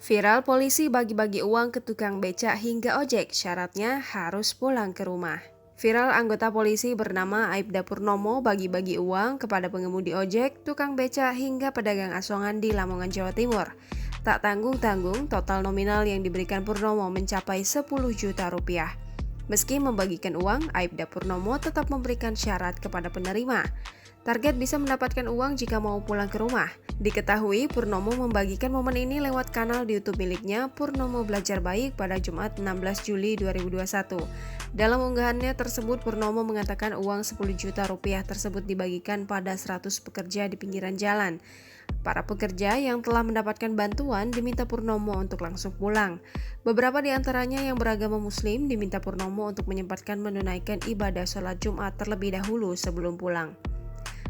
Viral polisi bagi-bagi uang ke tukang becak hingga ojek, syaratnya harus pulang ke rumah. Viral anggota polisi bernama Aibda Purnomo bagi-bagi uang kepada pengemudi ojek, tukang becak hingga pedagang asongan di Lamongan, Jawa Timur. Tak tanggung-tanggung, total nominal yang diberikan Purnomo mencapai 10 juta rupiah. Meski membagikan uang, Aibda Purnomo tetap memberikan syarat kepada penerima. Target bisa mendapatkan uang jika mau pulang ke rumah. Diketahui, Purnomo membagikan momen ini lewat kanal di YouTube miliknya Purnomo Belajar Baik pada Jumat 16 Juli 2021. Dalam unggahannya tersebut, Purnomo mengatakan uang 10 juta rupiah tersebut dibagikan pada 100 pekerja di pinggiran jalan. Para pekerja yang telah mendapatkan bantuan diminta Purnomo untuk langsung pulang. Beberapa di antaranya yang beragama Muslim diminta Purnomo untuk menyempatkan menunaikan ibadah sholat Jumat terlebih dahulu sebelum pulang.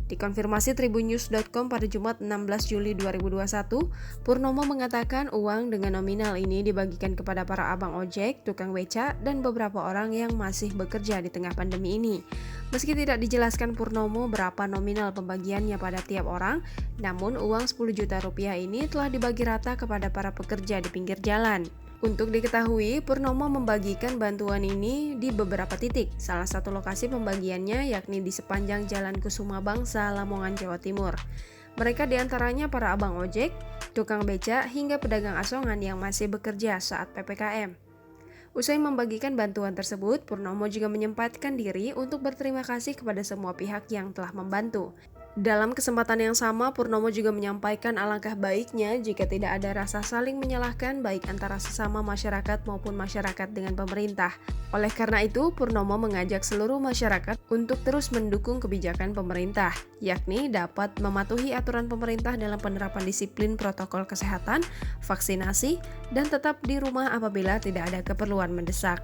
Dikonfirmasi tribunnews.com pada Jumat 16 Juli 2021, Purnomo mengatakan uang dengan nominal ini dibagikan kepada para abang ojek, tukang becak, dan beberapa orang yang masih bekerja di tengah pandemi ini. Meski tidak dijelaskan Purnomo berapa nominal pembagiannya pada tiap orang, namun uang 10 juta rupiah ini telah dibagi rata kepada para pekerja di pinggir jalan. Untuk diketahui, Purnomo membagikan bantuan ini di beberapa titik. Salah satu lokasi pembagiannya yakni di sepanjang Jalan Kusuma Bangsa, Lamongan, Jawa Timur. Mereka diantaranya para abang ojek, tukang becak, hingga pedagang asongan yang masih bekerja saat PPKM. Usai membagikan bantuan tersebut, Purnomo juga menyempatkan diri untuk berterima kasih kepada semua pihak yang telah membantu. Dalam kesempatan yang sama, Purnomo juga menyampaikan alangkah baiknya jika tidak ada rasa saling menyalahkan baik antara sesama masyarakat maupun masyarakat dengan pemerintah. Oleh karena itu, Purnomo mengajak seluruh masyarakat untuk terus mendukung kebijakan pemerintah, yakni dapat mematuhi aturan pemerintah dalam penerapan disiplin protokol kesehatan, vaksinasi, dan tetap di rumah apabila tidak ada keperluan mendesak.